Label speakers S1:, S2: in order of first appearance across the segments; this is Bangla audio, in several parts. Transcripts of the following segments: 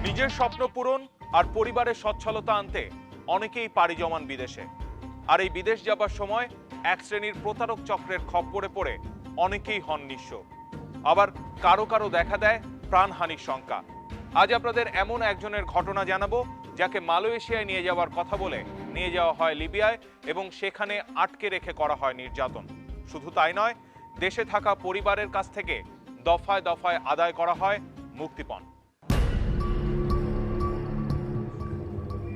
S1: নিজের স্বপ্ন পূরণ আর পরিবারের সচ্ছলতা আনতে অনেকেই পাড়ি জমান বিদেশে। আর এই বিদেশ যাবার সময় এক শ্রেণীর প্রতারক চক্রের খপ্পরে পড়ে অনেকেই হন নিঃস্ব। আবার কারো কারো দেখা দেয় প্রাণহানির শঙ্কা। আজ আপনাদের এমন একজনের ঘটনা জানাবো যাকে মালয়েশিয়ায় নিয়ে যাওয়ার কথা বলে নিয়ে যাওয়া হয় লিবিয়ায় এবং সেখানে আটকে রেখে করা হয় নির্যাতন। শুধু তাই নয়, দেশে থাকা পরিবারের কাছ থেকে দফায় দফায় আদায় করা হয় মুক্তিপণ।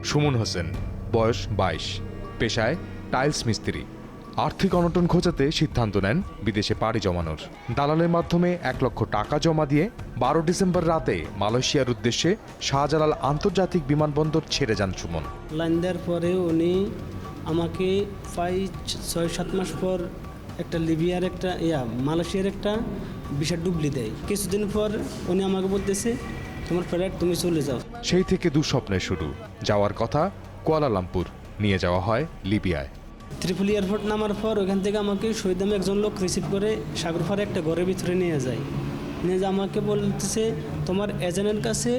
S2: সুমন হোসেন, বয়স 22, পেশায় টাইলস মিস্ত্রি। আর্থিক অনটন খোঁজাতে সিদ্ধান্ত নেন বিদেশে পাড়ি জমানোর। দালালের মাধ্যমে 1 লক্ষ টাকা জমা দিয়ে 12 ডিসেম্বর রাতে মালয়েশিয়ার উদ্দেশ্যে শাহজালাল আন্তর্জাতিক বিমানবন্দর ছেড়ে যান সুমন।
S3: লাইন দেওয়ার পরে উনি আমাকে প্রায় 6-7 মাস পর একটা লিবিয়ার একটা মালয়েশিয়ার একটা ভিসা ডুবলি দেয়। কিছুদিন পর উনি আমাকে বলতেছে তোমার ফ্লাইট, তুমি চলে যাও। সেই
S2: থেকে দুঃস্বপ্নের শুরু। যাওয়ার কথা কুয়ালালামপুর, নিয়ে যাওয়া হয় লিবিয়ায়।
S3: ত্রিপুলি এয়ারপোর্ট নামার পর ওখান থেকে আমাকে শহীদামে একজন লোক রিসিভ করে সাগরপাড়ে একটা ঘরের ভিতরে নিয়ে যায়। নিয়ে যে আমাকে বলতেছে তোমার এজেন্টের কাছে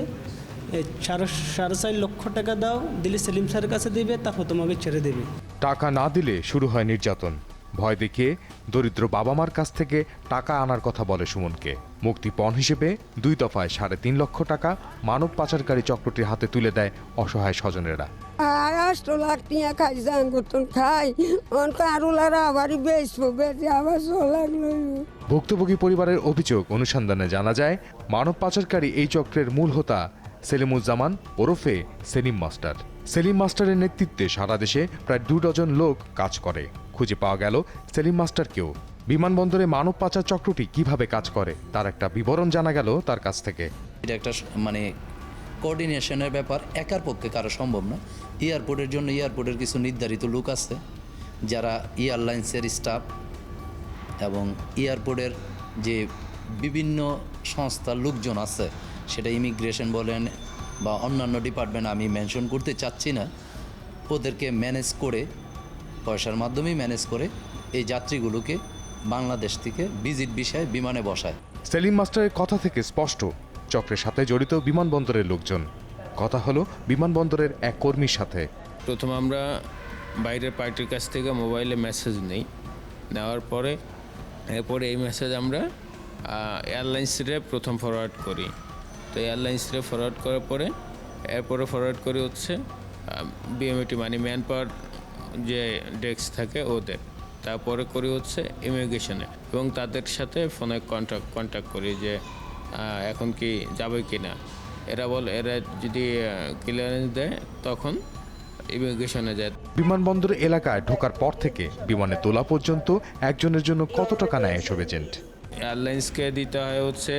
S3: 4.5 লক্ষ টাকা দাও, দিলে সেলিম স্যারের কাছে দেবে, তারপর তোমাকে ছেড়ে দেবে।
S2: টাকা না দিলে শুরু হয় নির্যাতন। ভয় দেখিয়ে দরিদ্র বাবা মার কাছ থেকে টাকা আনার কথা বলে সুমনকে। মুক্তিপণ হিসেবে 2 দফায় 3.5 লক্ষ টাকা মানব পাচারকারী চক্রটির হাতে তুলে দেয় অসহায় স্বজনেরা। ভুক্তভোগী পরিবারের অভিযোগ অনুসন্ধানে জানা যায়, মানব পাচারকারী এই চক্রের মূল হোতা সেলিমুজ্জামান ওরফে সেলিম মাস্টার। সেলিম মাস্টারের নেতৃত্বে সারা দেশে প্রায় 2 ডজন লোক কাজ করে। খুঁজে পাওয়া গেল সেলিম মাস্টারকেও। বিমানবন্দরে মানব পাচার চক্রটি কিভাবে কাজ করে তার একটা বিবরণ জানা গেল তার কাছ থেকে।
S4: এটা একটা কোঅর্ডিনেশনের ব্যাপার, একার পক্ষে কারো সম্ভব না। এয়ারপোর্টের জন্য এয়ারপোর্টের কিছু নির্ধারিত লোক আছে যারা এয়ারলাইন্সের স্টাফ এবং এয়ারপোর্টের যে বিভিন্ন সংস্থার লোকজন আছে, সেটা ইমিগ্রেশন বলেন বা অন্যান্য ডিপার্টমেন্ট, আমি মেনশন করতে চাচ্ছি না, ওদেরকে ম্যানেজ করে, পয়সার মাধ্যমেই ম্যানেজ করে এই যাত্রীগুলোকে বাংলাদেশ থেকে ভিজিট বিষয়ে বিমানে বসায়।
S2: সেলিম মাস্টারের কথা থেকে স্পষ্ট চক্রের সাথে জড়িত বিমানবন্দরের লোকজন। কথা হলো বিমানবন্দরের এক কর্মীর সাথে।
S5: প্রথম আমরা বাইরের পার্টির কাছ থেকে মোবাইলে মেসেজ নেই, নেওয়ার পরে এরপরে এই মেসেজ আমরা এয়ারলাইন্সে প্রথম ফরওয়ার্ড করি। তো এয়ারলাইন্সে ফরওয়ার্ড করার পরে এরপরে ফরওয়ার্ড করি হচ্ছে বিএমএটি মানে ম্যান পাওয়ার যে ডেস্ক থাকে ওদের, তারপরে করি হচ্ছে ইমিগ্রেশনে এবং তাদের সাথে ফোনে কন্ট্যাক্ট করি যে এখন কি যাবে কি না। এরা যদি ক্লিয়ারেন্স দেয় তখন ইমিগ্রেশনে যায়।
S2: বিমানবন্দর এলাকায় ঢোকার পর থেকে বিমানে তোলা পর্যন্ত একজনের জন্য কত টাকা নেয় এসব এজেন্ট?
S5: এয়ারলাইন্সকে দিতে হয় হচ্ছে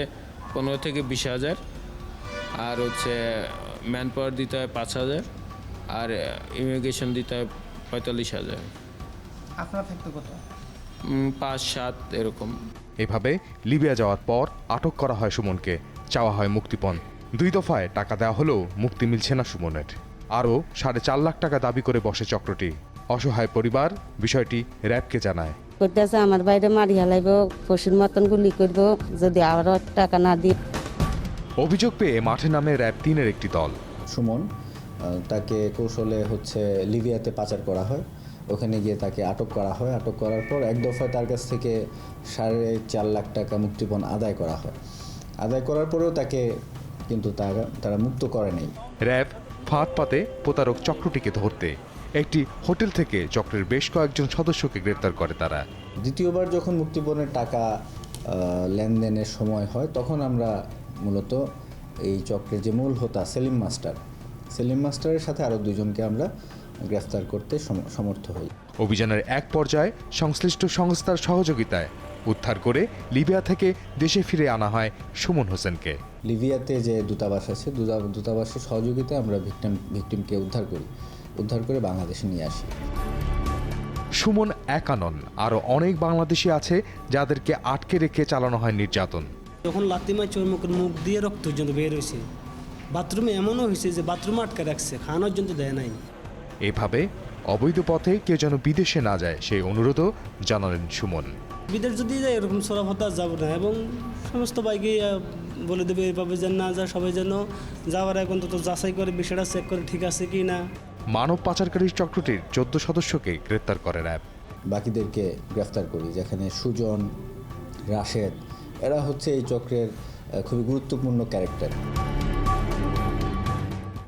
S5: 15 থেকে 20,000, আর হচ্ছে ম্যান পাওয়ার দিতে হয় 5,000, আর ইমিগ্রেশন দিতে হয় 45,000।
S6: আপনার থাকতে কত?
S5: 5-7 এরকম।
S2: এভাবে লিবিয়া যাওয়ার পর আটক করা হয় সুমনকে, চাওয়া হয় মুক্তিপণ। 2 দফায় টাকা দেওয়া হলেও মুক্তি মিলছে না সুমনের। আরও 4.5 লাখ টাকা দাবি করে বসে চক্রটি। অসহায় পরিবার বিষয়টি র্যাবকে জানায়।
S7: করতেছে আমার বাইরে মারি হালাইব, পশুর মতন গুলি করব যদি আরো টাকা না দিই।
S2: অভিযোগ পেয়ে মাঠে নামে র্যাব 3-এর একটি দল।
S8: সুমন তাকে কৌশলে লিবিয়াতে পাচার করা হয়। ওখানে গিয়ে তাকে আটক করা হয়। আটক করার পর 1 দফায় তার কাছ থেকে 4.5 লাখ টাকা মুক্তিপণ আদায় করা হয়। আদায় করার পরেও তাকে কিন্তু তারা মুক্ত করে নেই।
S2: র্যাব ফাঁদ পাতে প্রতারক চক্রটিকে ধরতে একটি হোটেল থেকে চক্রের বেশ কয়েকজন সদস্যকে গ্রেপ্তার করে তারা।
S8: দ্বিতীয়বার যখন মুক্তিপণের টাকা লেনদেনের সময় হয়, তখন আমরা মূলত এই চক্রের যে মূল হোতা সেলিম মাস্টারের সাথে আরও 2 জনকে আমরা গ্রেফতার করতে সমর্থ হই।
S2: অভিযানের এক পর্যায়ে সংশ্লিষ্ট সংস্থার সহযোগিতায় উদ্ধার করে লিবিয়া থেকে দেশে ফিরে আনা হয় সুমন হোসেনকে।
S8: লিবিয়াতে যে দূতাবাস আছে, দূতাবাসের সহযোগিতায় আমরা ভিকটিমকে উদ্ধার করে বাংলাদেশে নিয়ে আসি।
S2: সুমন একা নন, আরও অনেক বাংলাদেশি আছে যাদেরকে আটকে রেখে চালানো হয় নির্যাতন।
S3: যখন লাতিমায় চোরমুখের মুখ দিয়ে রক্ত পর্যন্ত বের হয়েছে, বাথরুমে এমনও হয়েছে যে বাথরুমে আটকে রাখছে, খাওয়ানোর জন্য দেয় নাই।
S2: এভাবে অবৈধ পথে কেউ যেন বিদেশে না যায় সেই অনুরোধও জানালেন সুমন।
S3: বিদেশ যদি যায় এরকম সরাফতা যাব না, এবং সমস্ত বাইকে বলে দেবে এভাবে যেন না যায়, সবাই যেন যাওয়ার আগে অন্তত যাচাই করে বিষয়টা চেক করে ঠিক আছে কি না।
S2: মানব পাচারকারী চক্রটির 14 সদস্যকে গ্রেপ্তার করে র্যাব।
S8: বাকিদেরকে গ্রেফতার করি, যেখানে সুজন, রাশেদ এরা হচ্ছে এই চক্রের খুবই গুরুত্বপূর্ণ ক্যারেক্টার।